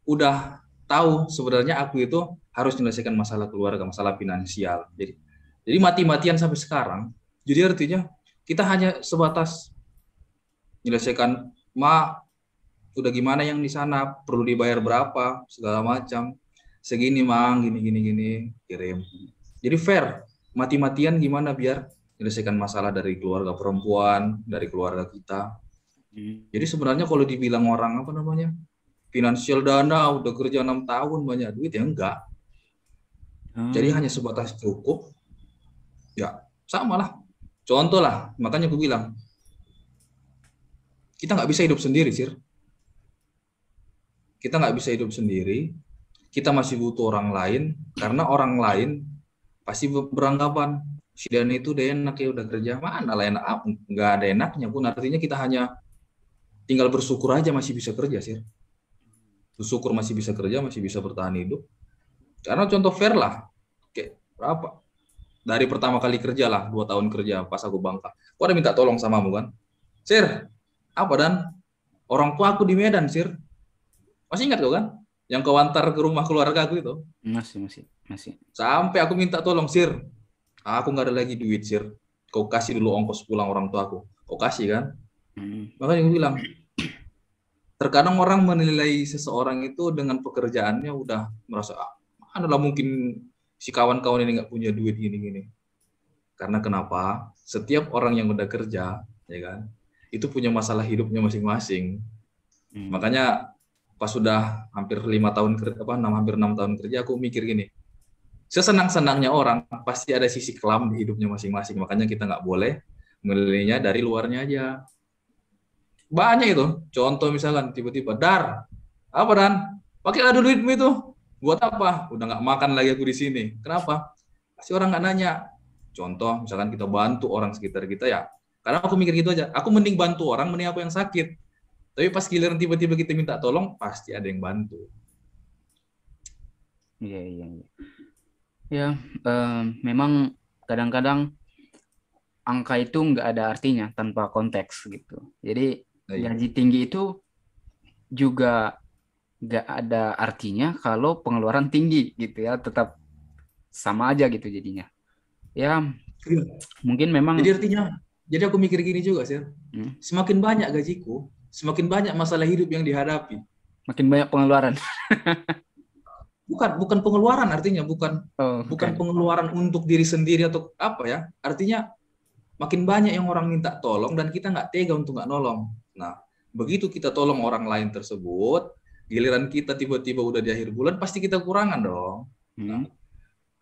udah tahu sebenarnya aku itu harus menyelesaikan masalah keluarga, masalah finansial. Jadi mati-matian sampai sekarang. Jadi artinya kita hanya sebatas menyelesaikan, udah gimana yang di sana, perlu dibayar berapa, segala macam. Segini mang, gini kirim. Jadi fair, mati-matian gimana biar menyelesaikan masalah dari keluarga perempuan, dari keluarga kita. Jadi sebenarnya kalau dibilang orang apa namanya, finansial Dana udah kerja 6 tahun banyak duit, ya enggak. Jadi hanya sebatas cukup, ya sama lah. Contoh lah, makanya aku bilang kita nggak bisa hidup sendiri, Sir. Kita nggak bisa hidup sendiri. Kita masih butuh orang lain, karena orang lain pasti beranggapan si Dan itu udah enak ya, udah kerja, mana lah enak, nggak ada enaknya pun. Artinya kita hanya tinggal bersyukur aja masih bisa kerja, Sir. Bersyukur masih bisa kerja, masih bisa bertahan hidup. Karena contoh fair lah, kayak berapa? Dari pertama kali kerja lah, 2 tahun kerja pas aku bangka, aku ada minta tolong samamu kan, Sir, apa Dan? Orang tua aku di Medan, Sir. Masih ingat kau kan? Yang kau antar ke rumah keluarga aku itu. Masih. Sampai aku minta tolong, Sir. Aku nggak ada lagi duit, Sir. Kau kasih dulu ongkos pulang orang tua aku. Kau kasih kan? Makanya aku bilang, terkadang orang menilai seseorang itu dengan pekerjaannya udah merasa, mana lah mungkin si kawan-kawan ini nggak punya duit gini-gini. Karena kenapa? Setiap orang yang udah kerja, ya kan, itu punya masalah hidupnya masing-masing. Makanya pas sudah hampir 5 tahun kerja, hampir 6 tahun kerja, aku mikir gini, sesenang-senangnya orang pasti ada sisi kelam di hidupnya masing-masing. Makanya kita nggak boleh menilainya dari luarnya aja. Banyak itu. Contoh misalkan tiba-tiba, Dar, apa Dan? Pakailah dulu duitmu itu. Buat apa? Udah nggak makan lagi aku di sini. Kenapa? Pasti orang nggak nanya. Contoh misalkan kita bantu orang sekitar kita ya. Karena aku mikir gitu aja. Aku mending bantu orang, mending aku yang sakit. Tapi pas giliran tiba-tiba kita minta tolong, pasti ada yang bantu. Iya. Ya, memang kadang-kadang angka itu nggak ada artinya tanpa konteks gitu. Jadi gaji tinggi itu juga nggak ada artinya kalau pengeluaran tinggi gitu ya, tetap sama aja gitu jadinya. Ya, mungkin memang. Jadi artinya, jadi aku mikir gini juga sih, semakin banyak gajiku, semakin banyak masalah hidup yang dihadapi. Makin banyak pengeluaran. Bukan pengeluaran, artinya bukan pengeluaran untuk diri sendiri atau apa ya. Artinya makin banyak yang orang minta tolong dan kita nggak tega untuk nggak nolong. Nah, begitu kita tolong orang lain tersebut, giliran kita tiba-tiba udah di akhir bulan, pasti kita kurangan dong. Nah,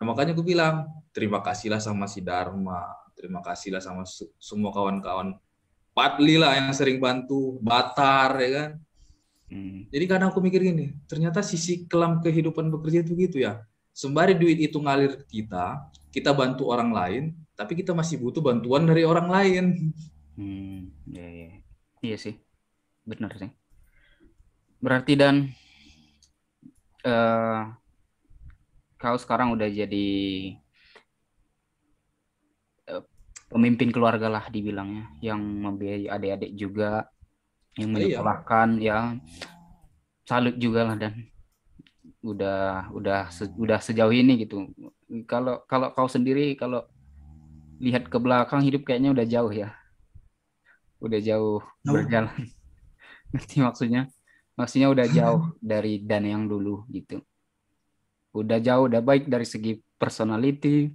makanya aku bilang, terima kasihlah sama si Dharma, terima kasihlah sama semua kawan-kawan Patli lah yang sering bantu, Batar ya kan. Jadi kadang aku mikir gini, ternyata sisi kelam kehidupan bekerja itu gitu ya. Sembari duit itu ngalir ke kita bantu orang lain, tapi kita masih butuh bantuan dari orang lain. Ya, ya. Iya sih, benar sih. Berarti Dan, kau sekarang udah jadi pemimpin keluarga lah dibilangnya, yang membiayai adik-adik juga, yang Iya, menyekolahkan, ya salut juga lah Dan. Udah sejauh ini gitu. Kalau kalau kau sendiri kalau lihat ke belakang hidup kayaknya udah jauh ya, udah jauh berjalan. Ngerti maksudnya? Maksudnya udah jauh dari Dan yang dulu gitu. Udah jauh, udah baik dari segi personality,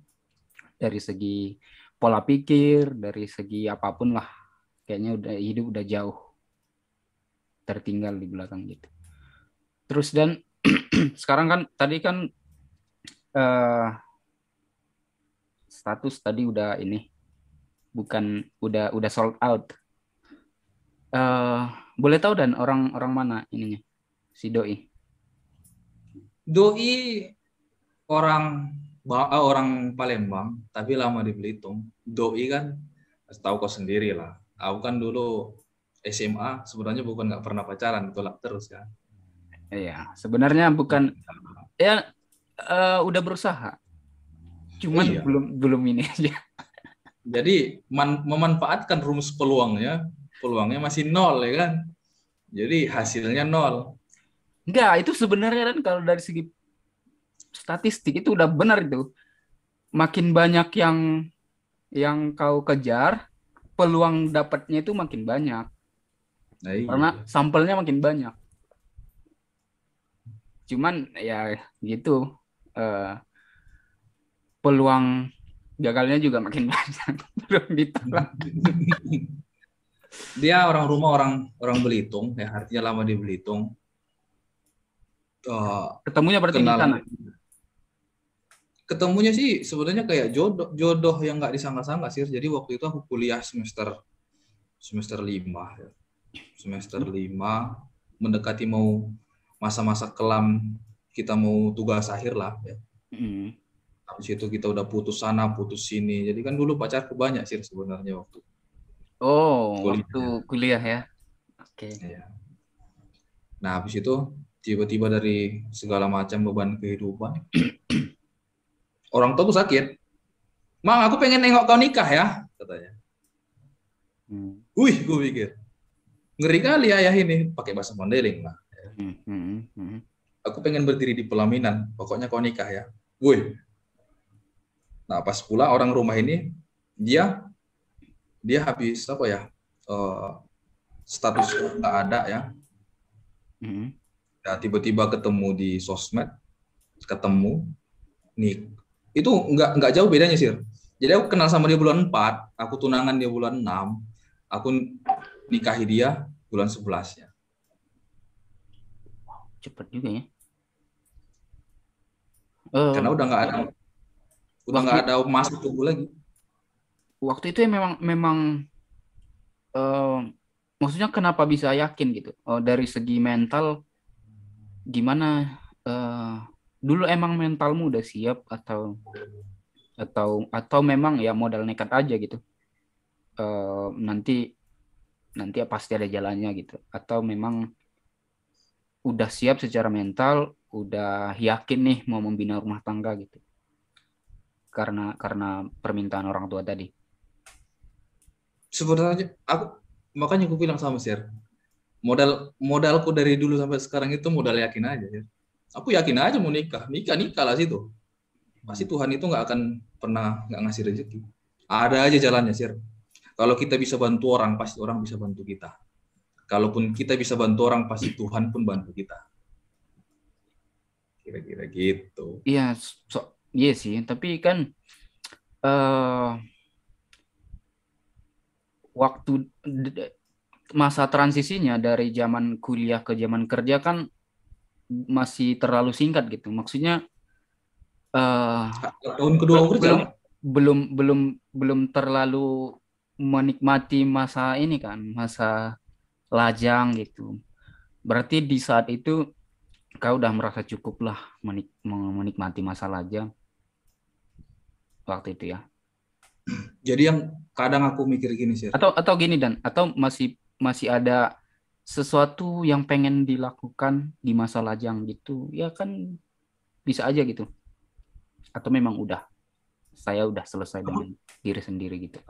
dari segi pola pikir, dari segi apapun lah. Kayaknya udah hidup udah jauh tertinggal di belakang gitu. Terus Dan sekarang kan tadi kan eh, status tadi udah ini bukan udah sold out. Eh, boleh tahu Dan orang mana ininya si Doi? Doi orang Palembang, tapi lama di Belitung. Doi kan, tahu kau sendiri lah. Aku kan dulu SMA sebenarnya bukan nggak pernah pacaran, tolak terus kan. Iya, sebenarnya bukan ya udah berusaha, Oh cuman iya, belum belum ini aja. jadi memanfaatkan rumus peluangnya masih nol ya kan. Jadi hasilnya nol. Enggak, itu sebenarnya kan kalau dari segi statistik itu udah benar itu. Makin banyak yang kau kejar, peluang dapatnya itu makin banyak Nah karena iya. sampelnya makin banyak. Cuman ya gitu, eh, peluang gagalnya juga makin banyak. Belum ditolak. Dia orang rumah orang orang Belitung ya, artinya lama di Belitung. Ketemunya berarti di Kenal sana. ketemunya sih sebenarnya kayak jodoh jodoh yang nggak disangka-sangka sih. Jadi waktu itu aku kuliah semester 5 ya. Semester 5 mendekati mau masa-masa kelam, kita mau tugas akhir lah ya. Hmm. Habis itu kita udah putus sana, putus sini. Jadi kan dulu pacarku banyak sih sebenarnya waktu Oh, waktu kuliah. kuliah ya. Oke. Ya. Nah, habis itu tiba-tiba dari segala macam beban kehidupan, orang tua tuh sakit. Mang, aku pengen nengok kau nikah ya, katanya. Hmm. Wih, gue pikir. Ngeri kali ayah ini, pakai bahasa Mandailing lah. Aku pengen berdiri di pelaminan, pokoknya kau nikah ya. Wih. Nah, pas pula orang rumah ini, dia dia habis apa ya, status nggak ada ya. Nah, tiba-tiba ketemu di sosmed, ketemu nih, itu nggak jauh bedanya sih. Jadi aku kenal sama dia bulan 4, aku tunangan dia bulan 6, aku nikahi dia bulan 11 ya. Cepet juga ya. Karena udah Waktu nggak ada masa tunggu lagi. waktu itu ya memang memang eh, maksudnya kenapa bisa yakin gitu? Oh, dari segi mental gimana? eh, Dulu emang mentalmu udah siap atau memang ya modal nekat aja gitu? Nanti nanti ya pasti ada jalannya gitu? Atau memang udah siap secara mental, udah yakin nih mau membina rumah tangga gitu? Karena permintaan orang tua tadi. Sebenarnya makanya aku bilang sama Sir, modalku dari dulu sampai sekarang itu modal yakin aja ya. Aku yakin aja mau nikah lah situ. Pasti Tuhan itu nggak akan pernah nggak ngasih rezeki. Ada aja jalannya Sir. Kalau kita bisa bantu orang, pasti orang bisa bantu kita. Kalaupun kita bisa bantu orang, pasti Tuhan pun bantu kita. Kira-kira gitu. Iya, iya sih. Tapi kan eh waktu masa transisinya dari zaman kuliah ke zaman kerja kan masih terlalu singkat gitu. Maksudnya eh Tahun kedua aku kerja belum lah. belum belum belum terlalu menikmati masa ini kan, masa lajang gitu. Berarti di saat itu kau udah merasa cukup lah menikmati masa lajang waktu itu ya. Jadi yang kadang aku mikir gini sih, Atau gini dan atau masih masih ada sesuatu yang pengen dilakukan di masa lajang gitu. Ya kan bisa aja gitu. Atau memang udah saya udah selesai aku, dengan diri sendiri gitu.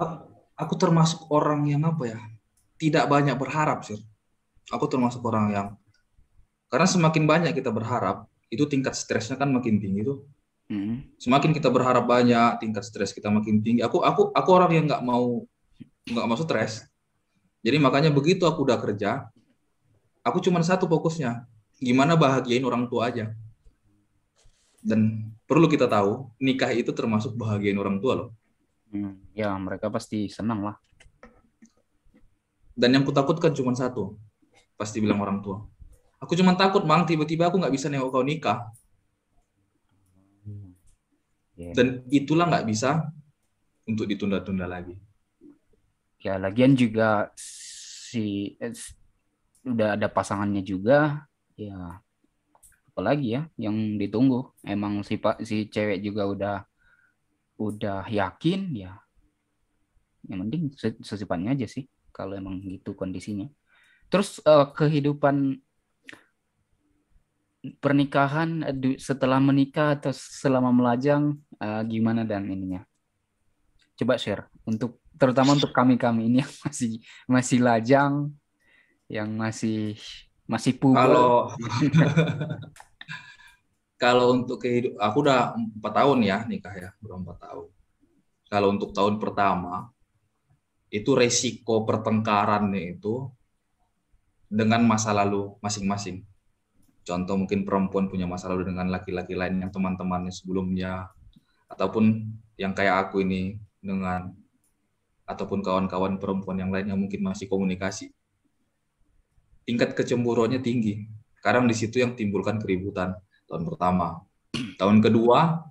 aku termasuk orang yang apa ya, tidak banyak berharap sih. Aku termasuk orang yang, karena semakin banyak kita berharap, itu tingkat stresnya kan makin tinggi tuh. Hmm. Semakin kita berharap banyak, tingkat stres kita makin tinggi. Aku orang yang nggak mau stres. Jadi makanya begitu aku udah kerja, aku cuma satu fokusnya, gimana bahagiain orang tua aja. Dan perlu kita tahu, nikah itu termasuk bahagiain orang tua loh. Ya mereka pasti senang lah. Dan yang kutakutkan cuma satu, pasti bilang orang tua. Aku cuma takut, Mang, tiba-tiba aku nggak bisa nengok kau nikah. Yeah. Dan itulah nggak bisa untuk ditunda-tunda lagi. Ya lagian juga udah ada pasangannya juga. Ya apalagi ya yang ditunggu. Emang si cewek juga udah yakin ya. Yang penting secepatnya aja sih kalau emang gitu kondisinya. Terus kehidupan pernikahan setelah menikah atau selama melajang gimana dan ininya? Coba share untuk terutama untuk kami-kami ini yang masih masih lajang, yang masih puber. Kalau kalau untuk kehidupan, aku udah 4 tahun ya nikah ya, udah 4 tahun. Kalau untuk tahun pertama, itu resiko pertengkarannya itu dengan masa lalu masing-masing. Contoh mungkin perempuan punya masa lalu dengan laki-laki lain yang teman-temannya sebelumnya, ataupun yang kayak aku ini dengan ataupun kawan-kawan perempuan yang lain yang mungkin masih komunikasi. Tingkat kecemburuannya tinggi. Kadang di situ yang timbulkan keributan tahun pertama. Tahun kedua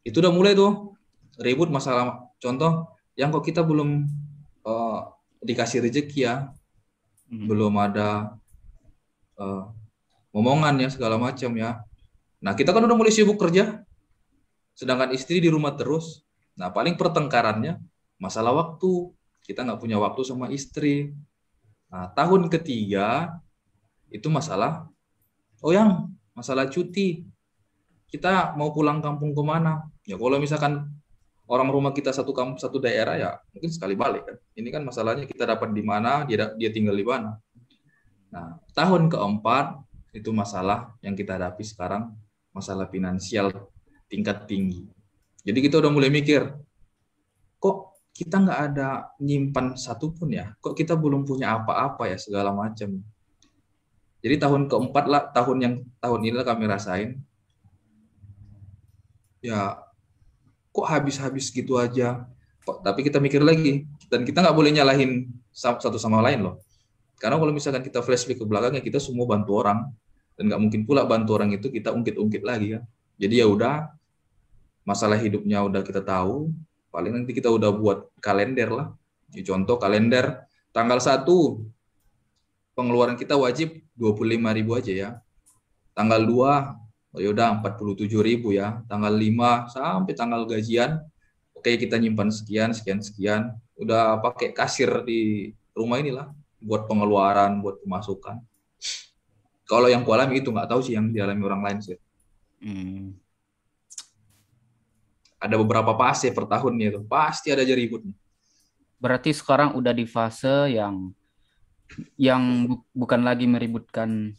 itu udah mulai tuh ribut masalah, contoh yang kok kita belum eh, dikasih rezeki ya, belum ada eh, omongan ya segala macam ya. Nah kita kan udah mulai sibuk kerja, sedangkan istri di rumah terus. Nah paling pertengkarannya masalah waktu, kita nggak punya waktu sama istri. Nah tahun ketiga itu masalah, oh yang masalah cuti, kita mau pulang kampung kemana? Ya kalau misalkan orang rumah kita satu kampung satu daerah ya mungkin sekali balik kan. Ini kan masalahnya kita dapat di mana, dia tinggal di mana. Nah, tahun keempat itu masalah yang kita hadapi sekarang, masalah finansial tingkat tinggi. Jadi kita udah mulai mikir, kok kita nggak ada nyimpan satupun ya? Kok kita belum punya apa-apa ya segala macam. Jadi tahun keempat lah, tahun inilah kami rasain, ya kok habis-habis gitu aja. Tapi kita mikir lagi, dan kita nggak boleh nyalahin satu sama lain loh. Karena kalau misalkan kita flashback ke belakangnya, kita semua bantu orang, dan nggak mungkin pula bantu orang itu kita ungkit-ungkit lagi ya. Jadi ya udah, masalah hidupnya udah kita tahu, paling nanti kita udah buat kalender lah. Ya, contoh kalender tanggal 1 pengeluaran kita wajib 25.000 aja ya. Tanggal 2 oh yaudah 47.000 ya. Tanggal 5 sampai tanggal gajian, oke kita nyimpan sekian, sekian, sekian. Udah pakai kasir di rumah inilah buat pengeluaran, buat pemasukan. Kalau yang kualami itu nggak tahu sih yang dialami orang lain sih. Hmm. Ada beberapa fase per tahunnya itu pasti ada aja ributnya. Berarti sekarang udah di fase yang bukan lagi meributkan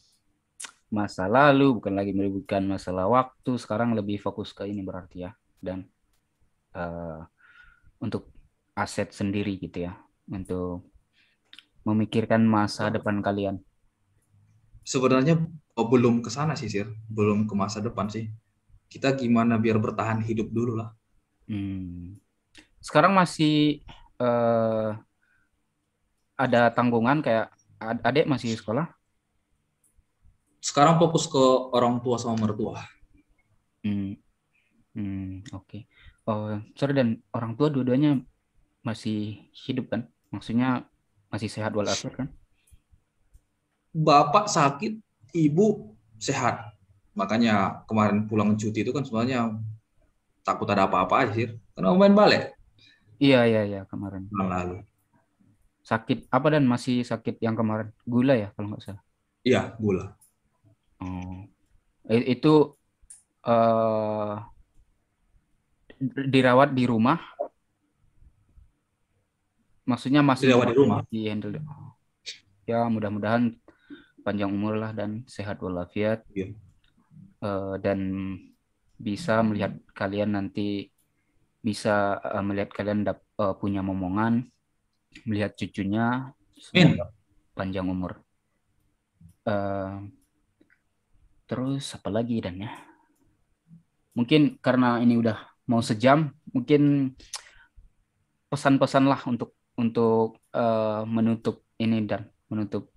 masa lalu, bukan lagi meributkan masalah waktu, sekarang lebih fokus ke ini berarti ya. Dan eh, untuk aset sendiri gitu ya, untuk memikirkan masa depan kalian. Sebenarnya belum ke sana sih Sir, belum ke masa depan sih. Kita gimana biar bertahan hidup dulu lah. Hmm. Sekarang masih eh, ada tanggungan kayak adik masih sekolah. Sekarang fokus ke orang tua sama mertua. Hmm. Oke. Oh, sorry dan orang tua dua-duanya masih hidup kan? Maksudnya masih sehat walafiat kan? Bapak sakit, ibu sehat. Makanya kemarin pulang cuti itu kan sebenarnya takut ada apa-apa aja sih. Karena main balik Iya, iya, iya, kemarin. bulan lalu. Sakit apa dan masih sakit yang kemarin? Gula ya kalau nggak salah. Iya, gula. Oh. Itu eh dirawat di rumah, maksudnya masih Dirawat di rumah. di handle. Ya, mudah-mudahan panjang umur lah dan sehat walafiat, Iya. dan bisa melihat kalian nanti, bisa melihat kalian punya momongan, melihat cucunya, Min, semoga panjang umur. Eh, Terus apa lagi dan ya? Mungkin karena ini udah mau sejam, mungkin pesan-pesan lah untuk menutup ini dan menutup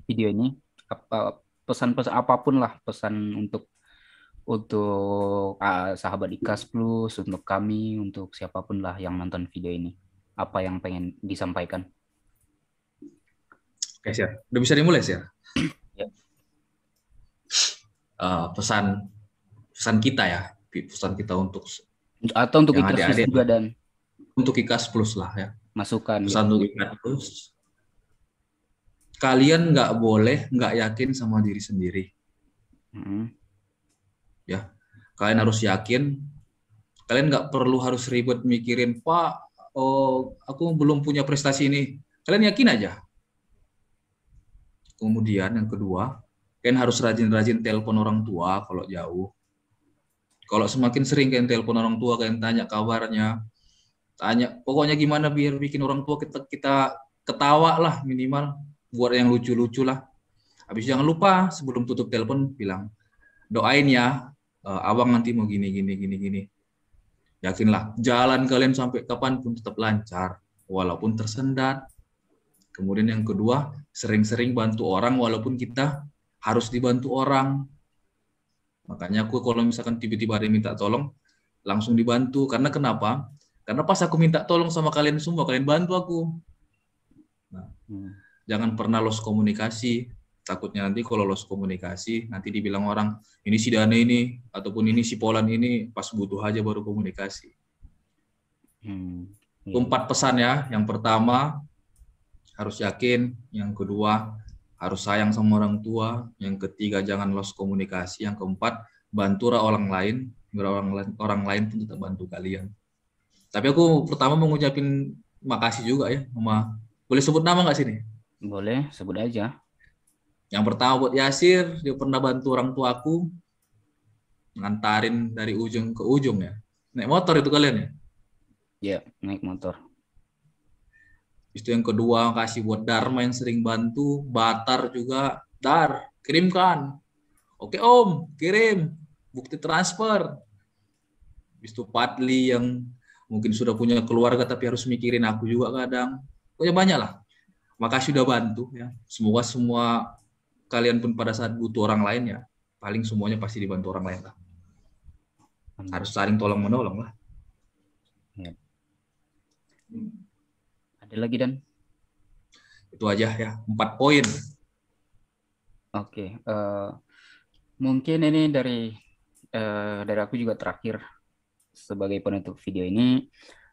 video ini. Apa pesan-pesan apapun lah, pesan untuk sahabat Ikas Plus, untuk kami, untuk siapapun lah yang nonton video ini. Apa yang pengen disampaikan? oke siap. Udah bisa dimulai sih ya. Ya. Pesan pesan kita ya, pesan kita untuk Atau untuk yang Ikas Plus adik-adik juga lah. dan Untuk IKAS Plus lah ya. masukan gitu. Pesan untuk IKAS Plus, kalian nggak boleh nggak yakin sama diri sendiri. Mm. Ya, kalian harus yakin. Kalian nggak perlu harus ribet mikirin, Pak, oh aku belum punya prestasi ini. Kalian yakin aja. Kemudian yang kedua, kalian harus rajin-rajin telepon orang tua kalau jauh. Kalau semakin sering kalian telepon orang tua, kalian tanya kabarnya, tanya pokoknya gimana biar bikin orang tua kita ketawa lah minimal, buat yang lucu-lucu lah. Habis jangan lupa sebelum tutup telepon bilang, doain ya, abang nanti mau gini gini gini gini. Yakinlah, jalan kalian sampai kapanpun tetap lancar, walaupun tersendat. Kemudian yang kedua, sering-sering bantu orang walaupun kita harus dibantu orang. Makanya aku kalau misalkan tiba-tiba ada yang minta tolong, langsung dibantu. Karena kenapa? Karena pas aku minta tolong sama kalian semua, kalian bantu aku. Nah, jangan pernah lost komunikasi. Takutnya nanti kalau lost komunikasi, nanti dibilang orang, ini si Dana ini, ataupun ini si Polan ini, pas butuh aja baru komunikasi. Empat pesan ya. Yang pertama, harus yakin. Yang kedua, harus sayang sama orang tua. Yang ketiga, jangan lost komunikasi. Yang keempat, bantulah orang lain. Orang lain pun tetap bantu kalian. Tapi aku pertama mau ngucapin makasih juga ya sama, boleh sebut nama nggak sini? Boleh, sebut aja. Yang pertama buat Yasir, dia pernah bantu orang tua aku ngantarin dari ujung ke ujung ya. Naik motor itu kalian ya? Ya, naik motor. Itu yang kedua, kasih buat Dharma yang sering bantu, Batar juga, Dar, kirimkan. Oke Om, kirim bukti transfer. Itu Padli yang mungkin sudah punya keluarga tapi harus mikirin aku juga kadang. Pokoknya banyak lah. Makasih udah bantu ya. Semoga semua kalian pun pada saat butuh orang lain ya, paling semuanya pasti dibantu orang lain lah. Harus saling tolong menolong lah. Ya. Ada lagi dan? Itu aja ya, 4 poin. Oke, mungkin ini dari aku juga terakhir sebagai penutup video ini.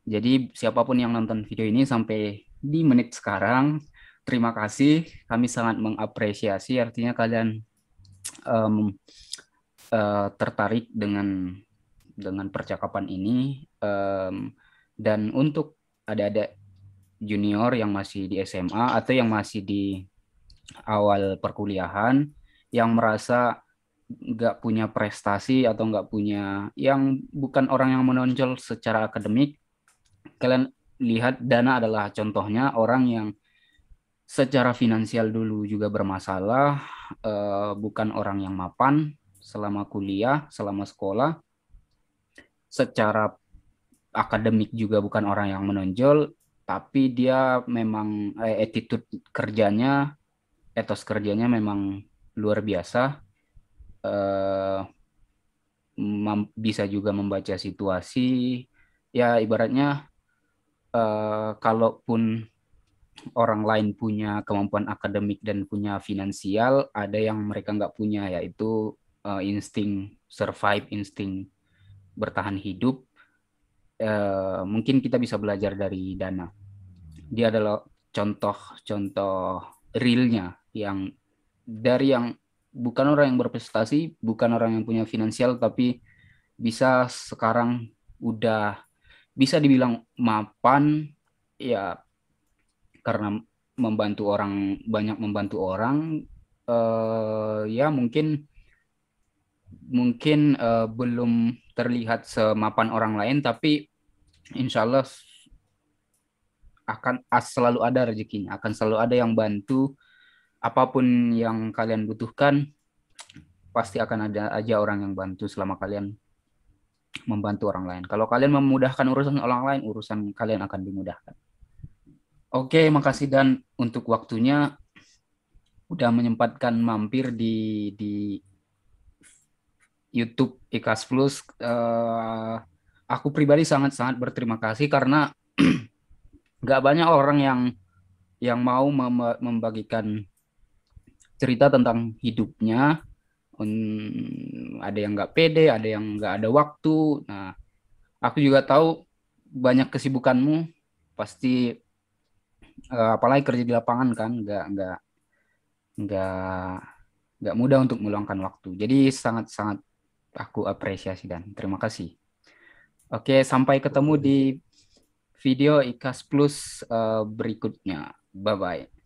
Jadi siapapun yang nonton video ini sampai di menit sekarang, terima kasih. Kami sangat mengapresiasi. Artinya kalian tertarik dengan percakapan ini. Dan untuk adik-adik junior yang masih di SMA atau yang masih di awal perkuliahan, yang merasa nggak punya prestasi atau nggak punya, yang bukan orang yang menonjol secara akademik, kalian lihat Dana adalah contohnya orang yang secara finansial dulu juga bermasalah, bukan orang yang mapan selama kuliah, selama sekolah, secara akademik juga bukan orang yang menonjol, tapi dia memang attitude kerjanya, etos kerjanya memang luar biasa. Bisa juga membaca situasi, ya ibaratnya kalaupun orang lain punya kemampuan akademik dan punya finansial, ada yang mereka nggak punya, yaitu insting survive, insting bertahan hidup. Mungkin kita bisa belajar dari Dana. Dia adalah contoh-contoh realnya yang dari yang bukan orang yang berprestasi, bukan orang yang punya finansial, tapi bisa sekarang udah bisa dibilang mapan, ya karena membantu orang, banyak membantu orang. Ya mungkin mungkin belum terlihat semapan orang lain, tapi insya Allah akan selalu ada rezekinya, akan selalu ada yang bantu. Apapun yang kalian butuhkan, pasti akan ada aja orang yang bantu selama kalian membantu orang lain. Kalau kalian memudahkan urusan orang lain, urusan kalian akan dimudahkan. Oke, makasih Dan untuk waktunya, udah menyempatkan mampir di YouTube IKAS Plus. Aku pribadi sangat-sangat berterima kasih karena nggak banyak orang yang mau membagikan cerita tentang hidupnya. Ada yang nggak pede, ada yang nggak ada waktu. Nah, aku juga tahu banyak kesibukanmu, pasti apalagi kerja di lapangan kan, nggak nggak mudah untuk meluangkan waktu. Jadi sangat-sangat aku apresiasi dan terima kasih. Oke, sampai ketemu di video IKAS Plus berikutnya. Bye bye.